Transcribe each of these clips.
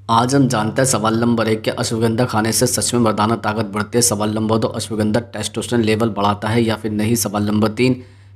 आज हम जानते हैं सवाल नंबर 1 कि अश्वगंधा खाने से सच में मर्दाना ताकत बढ़ती है। सवाल नंबर 2, अश्वगंधा टेस्टोस्टेरोन लेवल बढ़ाता है या फिर नहीं। सवाल नंबर 3,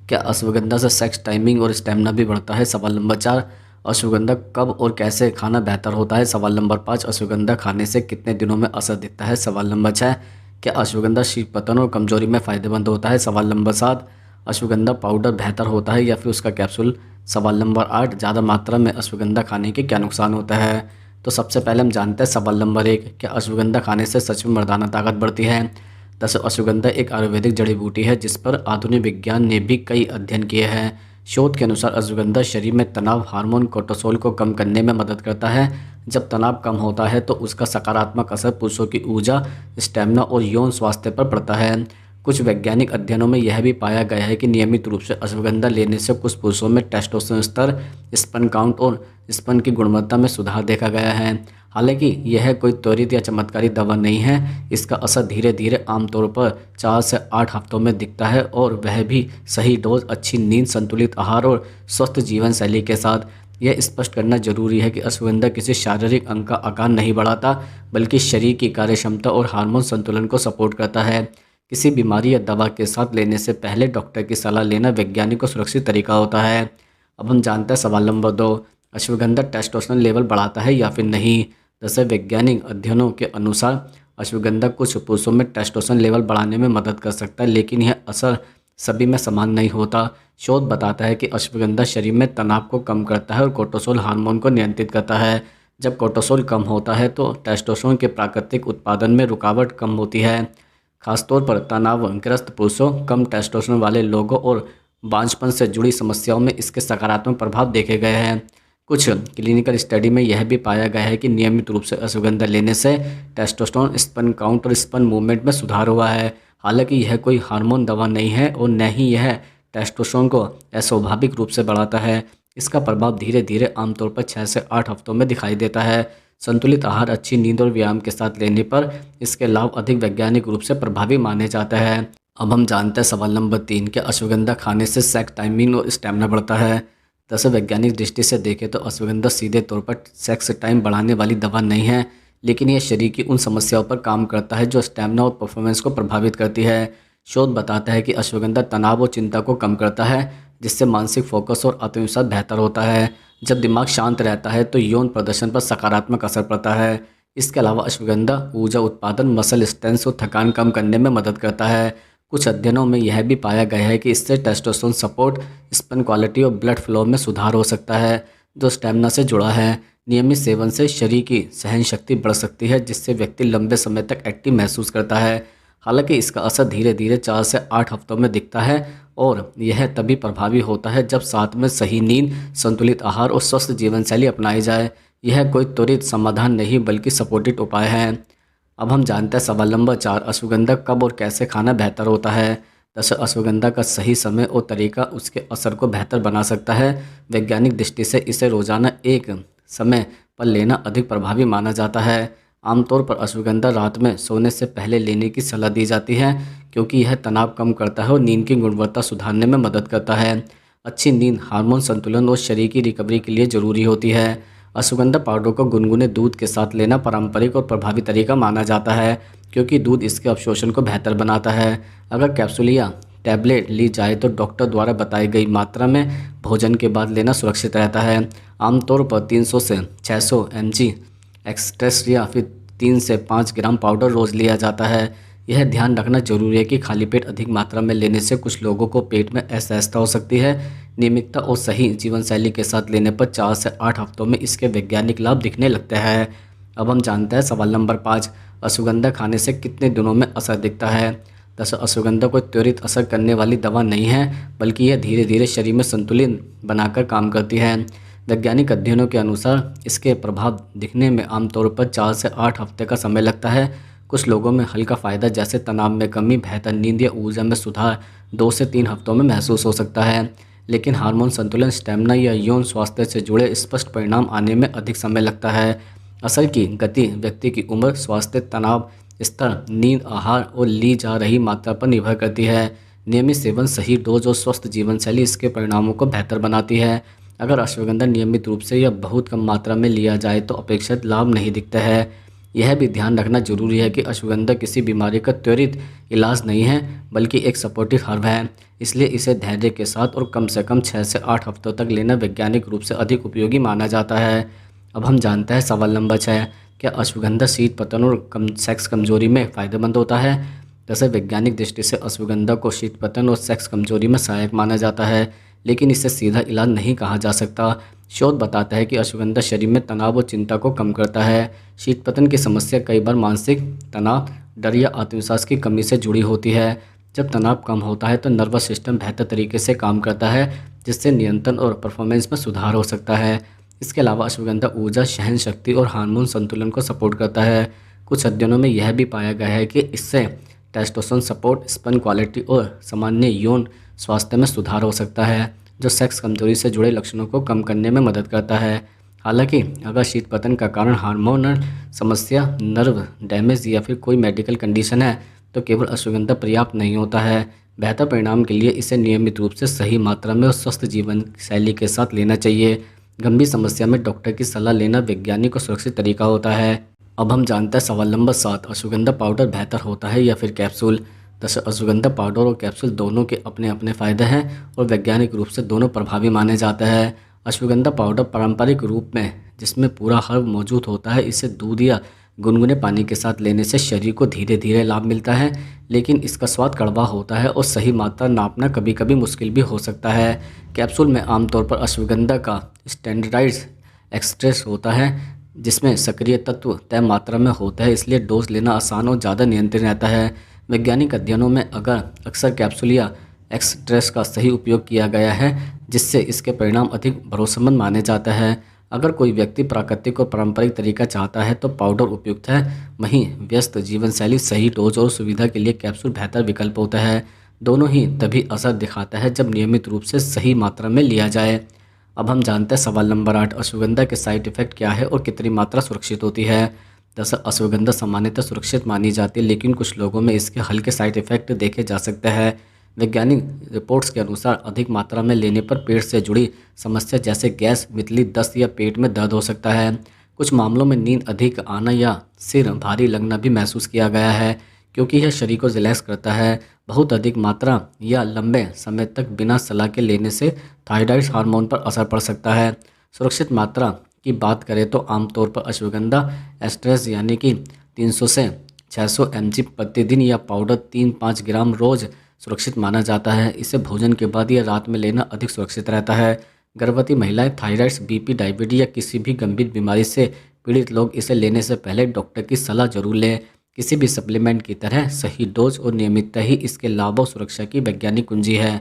क्या अश्वगंधा से सेक्स टाइमिंग और स्टेमिना भी बढ़ता है। सवाल नंबर 4, अश्वगंधा कब और कैसे खाना बेहतर होता है। सवाल नंबर 5, अश्वगंधा खाने से कितने दिनों में असर दिखता है। सवाल नंबर 6, क्या अश्वगंधा शीतपतन और कमजोरी में फ़ायदेमंद होता है। सवाल नंबर 7, अश्वगंधा पाउडर बेहतर होता है या फिर उसका कैप्सूल। सवाल नंबर 8, ज़्यादा मात्रा में अश्वगंधा खाने के क्या नुकसान होता है। तो सबसे पहले हम जानते हैं सवाल नंबर 1, क्या अश्वगंधा खाने से सच में मर्दाना ताकत बढ़ती है। दरअसल अश्वगंधा एक आयुर्वेदिक जड़ी बूटी है जिस पर आधुनिक विज्ञान ने भी कई अध्ययन किए हैं। शोध के अनुसार अश्वगंधा शरीर में तनाव हार्मोन कोर्टिसोल को कम करने में मदद करता है। जब तनाव कम होता है तो उसका सकारात्मक असर पुरुषों की ऊर्जा, स्टेमिना और यौन स्वास्थ्य पर पड़ता है। कुछ वैज्ञानिक अध्ययनों में यह भी पाया गया है कि नियमित रूप से अश्वगंधा लेने से कुछ पुरुषों में टेस्टोस्टेरोन स्तर, स्पर्म काउंट और स्पर्म की गुणवत्ता में सुधार देखा गया है। हालांकि यह कोई त्वरित या चमत्कारी दवा नहीं है। इसका असर धीरे धीरे आमतौर पर 4 से 8 हफ्तों में दिखता है, और वह भी सही डोज, अच्छी नींद, संतुलित आहार और स्वस्थ जीवन शैली के साथ। यह स्पष्ट करना जरूरी है कि अश्वगंधा किसी शारीरिक अंग का आकार नहीं बढ़ाता, बल्कि शरीर की कार्यक्षमता और हार्मोन संतुलन को सपोर्ट करता है। किसी बीमारी या दवा के साथ लेने से पहले डॉक्टर की सलाह लेना वैज्ञानिक और सुरक्षित तरीका होता है। अब हम जानते हैं सवाल नंबर 2, अश्वगंधा टेस्टोस्टेरोन लेवल बढ़ाता है या फिर नहीं। जैसे वैज्ञानिक अध्ययनों के अनुसार अश्वगंधा कुछ पुरुषों में टेस्टोस्टेरोन लेवल बढ़ाने में मदद कर सकता है, लेकिन यह असर सभी में समान नहीं होता। शोध बताता है कि अश्वगंधा शरीर में तनाव को कम करता है और कोर्टिसोल हार्मोन को नियंत्रित करता है। जब कोर्टिसोल कम होता है तो टेस्टोस्टेरोन के प्राकृतिक उत्पादन में रुकावट कम होती है। खासतौर पर तनावग्रस्त पुरुषों, कम टेस्टोस्टेरोन वाले लोगों और बांझपन से जुड़ी समस्याओं में इसके सकारात्मक प्रभाव देखे गए हैं। कुछ क्लिनिकल स्टडी में यह भी पाया गया है कि नियमित रूप से अश्वगंधा लेने से टेस्टोस्टेरोन, स्पर्म काउंट और स्पर्म मूवमेंट में सुधार हुआ है। हालांकि यह कोई हार्मोन दवा नहीं है और न ही यह टेस्टोस्टेरोन को अस्वाभाविक रूप से बढ़ाता है। इसका प्रभाव धीरे धीरे आमतौर पर 6 से 8 हफ्तों में दिखाई देता है। संतुलित आहार, अच्छी नींद और व्यायाम के साथ लेने पर इसके लाभ अधिक वैज्ञानिक रूप से प्रभावी माने जाते हैं। अब हम जानते हैं सवाल नंबर 3, कि अश्वगंधा खाने से सेक्स टाइमिंग और स्टेमिना बढ़ता है। दरअसल वैज्ञानिक दृष्टि से देखें तो अश्वगंधा सीधे तौर पर सेक्स टाइम बढ़ाने वाली दवा नहीं है, लेकिन यह शरीर की उन समस्याओं पर काम करता है जो स्टेमिना और परफॉर्मेंस को प्रभावित करती है। शोध बताता है कि अश्वगंधा तनाव और चिंता को कम करता है, जिससे मानसिक फोकस और आत्मविश्वास बेहतर होता है। जब दिमाग शांत रहता है तो यौन प्रदर्शन पर सकारात्मक असर पड़ता है। इसके अलावा अश्वगंधा ऊर्जा उत्पादन, मसल स्ट्रेंथ और थकान कम करने में मदद करता है। कुछ अध्ययनों में यह भी पाया गया है कि इससे टेस्टोस्टेरोन सपोर्ट, स्पर्म क्वालिटी और ब्लड फ्लो में सुधार हो सकता है, जो स्टेमिना से जुड़ा है। नियमित सेवन से शरीर की सहन शक्ति बढ़ सकती है, जिससे व्यक्ति लंबे समय तक एक्टिव महसूस करता है। हालांकि इसका असर धीरे धीरे 4 से 8 हफ्तों में दिखता है, और यह तभी प्रभावी होता है जब साथ में सही नींद, संतुलित आहार और स्वस्थ जीवन शैली अपनाई जाए। यह कोई त्वरित समाधान नहीं, बल्कि सपोर्टिव उपाय है। अब हम जानते हैं सवाल नंबर 4, अश्वगंधा कब और कैसे खाना बेहतर होता है। दरअसल अश्वगंधा का सही समय और तरीका उसके असर को बेहतर बना सकता है। वैज्ञानिक दृष्टि से इसे रोजाना एक समय पर लेना अधिक प्रभावी माना जाता है। आमतौर पर अश्वगंधा रात में सोने से पहले लेने की सलाह दी जाती है, क्योंकि यह तनाव कम करता है और नींद की गुणवत्ता सुधारने में मदद करता है। अच्छी नींद हार्मोन संतुलन और शरीर की रिकवरी के लिए ज़रूरी होती है। अश्वगंधा पाउडर को गुनगुने दूध के साथ लेना पारंपरिक और प्रभावी तरीका माना जाता है, क्योंकि दूध इसके अवशोषण को बेहतर बनाता है। अगर कैप्सूल या टैबलेट ली जाए तो डॉक्टर द्वारा बताई गई मात्रा में भोजन के बाद लेना सुरक्षित रहता है। आमतौर पर 300 से 600 mg एक्सट्रेस या फिर 3 से 5 ग्राम पाउडर रोज़ लिया जाता है। यह ध्यान रखना जरूरी है कि खाली पेट अधिक मात्रा में लेने से कुछ लोगों को पेट में असहजता हो सकती है। नियमितता और सही जीवन शैली के साथ लेने पर 4 से 8 हफ्तों में इसके वैज्ञानिक लाभ दिखने लगते हैं। अब हम जानते हैं सवाल नंबर 5, अश्वगंधा खाने से कितने दिनों में असर दिखता है। दरअसल अश्वगंधा कोई त्वरित असर करने वाली दवा नहीं है, बल्कि यह धीरे धीरे शरीर में संतुलन बनाकर काम करती है। वैज्ञानिक अध्ययनों के अनुसार इसके प्रभाव दिखने में आमतौर पर 4 से 8 हफ्ते का समय लगता है। कुछ लोगों में हल्का फ़ायदा जैसे तनाव में कमी, बेहतर नींद या ऊर्जा में सुधार 2 से 3 हफ्तों में महसूस हो सकता है, लेकिन हार्मोन संतुलन, स्टेमिना या यौन स्वास्थ्य से जुड़े स्पष्ट परिणाम आने में अधिक समय लगता है। असर की गति व्यक्ति की उम्र, स्वास्थ्य, तनाव स्तर, नींद, आहार और ली जा रही मात्रा पर निर्भर करती है। नियमित सेवन, सही डोज और स्वस्थ जीवन शैली इसके परिणामों को बेहतर बनाती है। अगर अश्वगंधा नियमित रूप से या बहुत कम मात्रा में लिया जाए तो अपेक्षित लाभ नहीं दिखता है। यह भी ध्यान रखना जरूरी है कि अश्वगंधा किसी बीमारी का त्वरित इलाज नहीं है, बल्कि एक सपोर्टिव हर्ब है। इसलिए इसे धैर्य के साथ और कम से कम 6 से 8 हफ्तों तक लेना वैज्ञानिक रूप से अधिक उपयोगी माना जाता है। अब हम जानते हैं सवाल नंबर 6, क्या अश्वगंधा शीत पतन और सेक्स कमजोरी में फ़ायदेमंद होता है? जैसे वैज्ञानिक दृष्टि से अश्वगंधा को शीत पतन और सेक्स कमजोरी में सहायक माना जाता है, लेकिन इसे सीधा इलाज नहीं कहा जा सकता। शोध बताता है कि अश्वगंधा शरीर में तनाव और चिंता को कम करता है। शीत पतन की समस्या कई बार मानसिक तनाव, डर या आत्मविश्वास की कमी से जुड़ी होती है। जब तनाव कम होता है तो नर्वस सिस्टम बेहतर तरीके से काम करता है, जिससे नियंत्रण और परफॉर्मेंस में सुधार हो सकता है। इसके अलावा अश्वगंधा ऊर्जा, सहन शक्ति और हार्मोन संतुलन को सपोर्ट करता है। कुछ अध्ययनों में यह भी पाया गया है कि इससे टेस्टोस्टेरोन सपोर्ट, स्पर्म क्वालिटी और सामान्य यौन स्वास्थ्य में सुधार हो सकता है, जो सेक्स कमजोरी से जुड़े लक्षणों को कम करने में मदद करता है। हालांकि अगर शीत पतन का कारण हार्मोनल समस्या, नर्व डैमेज या फिर कोई मेडिकल कंडीशन है, तो केवल अश्वगंधा पर्याप्त नहीं होता है। बेहतर परिणाम के लिए इसे नियमित रूप से सही मात्रा में और स्वस्थ जीवन शैली के साथ लेना चाहिए। गंभीर समस्या में डॉक्टर की सलाह लेना वैज्ञानिक और सुरक्षित तरीका होता है। अब हम जानते हैं सवाल नंबर 7, अश्वगंधा पाउडर बेहतर होता है या फिर कैप्सूल? दरअसल अश्वगंधा पाउडर और कैप्सूल दोनों के अपने अपने फ़ायदे हैं और वैज्ञानिक रूप से दोनों प्रभावी माने जाते हैं। अश्वगंधा पाउडर पारंपरिक रूप में, जिसमें पूरा हर्ब मौजूद होता है, इसे दूध या गुनगुने पानी के साथ लेने से शरीर को धीरे धीरे लाभ मिलता है, लेकिन इसका स्वाद कड़वा होता है और सही मात्रा नापना कभी कभी मुश्किल भी हो सकता है। कैप्सूल में आमतौर पर अश्वगंधा का स्टैंडर्डाइज्ड एक्सट्रैक्ट होता है, जिसमें सक्रिय तत्व तय मात्रा में होता है, इसलिए डोज लेना आसान और ज़्यादा नियंत्रित रहता है। वैज्ञानिक अध्ययनों में अक्सर कैप्सूल या एक्सट्रैक्ट का सही उपयोग किया गया है, जिससे इसके परिणाम अधिक भरोसेमंद माने जाता है। अगर कोई व्यक्ति प्राकृतिक और पारंपरिक तरीका चाहता है तो पाउडर उपयुक्त है, वहीं व्यस्त जीवन शैली सही डोज और सुविधा के लिए कैप्सूल बेहतर विकल्प होता है। दोनों ही तभी असर दिखाता है जब नियमित रूप से सही मात्रा में लिया जाए। अब हम जानते हैं सवाल नंबर 8, अश्वगंधा के साइड इफ़ेक्ट क्या है और कितनी मात्रा सुरक्षित होती है? दरअसल अश्वगंधा सामान्यतः सुरक्षित मानी जाती है, लेकिन कुछ लोगों में इसके हल्के साइड इफ़ेक्ट देखे जा सकते हैं। वैज्ञानिक रिपोर्ट्स के अनुसार अधिक मात्रा में लेने पर पेट से जुड़ी समस्या जैसे गैस, मितली, दस्त या पेट में दर्द हो सकता है। कुछ मामलों में नींद अधिक आना या सिर भारी लगना भी महसूस किया गया है, क्योंकि यह शरीर को रिलैक्स करता है। बहुत अधिक मात्रा या लंबे समय तक बिना सलाह के लेने से थायराइड हार्मोन पर असर पड़ सकता है। सुरक्षित मात्रा की बात करें तो आमतौर पर अश्वगंधा एस्ट्रेस यानी कि 300 से 600 mg प्रतिदिन या पाउडर 3-5 ग्राम रोज़ सुरक्षित माना जाता है। इसे भोजन के बाद या रात में लेना अधिक सुरक्षित रहता है। गर्भवती महिलाएं, थायराइड्स, बीपी, डायबिटीज या किसी भी गंभीर बीमारी से पीड़ित लोग इसे लेने से पहले डॉक्टर की सलाह जरूर लें। किसी भी सप्लीमेंट की तरह सही डोज और नियमितता ही इसके लाभ और सुरक्षा की वैज्ञानिक कुंजी है।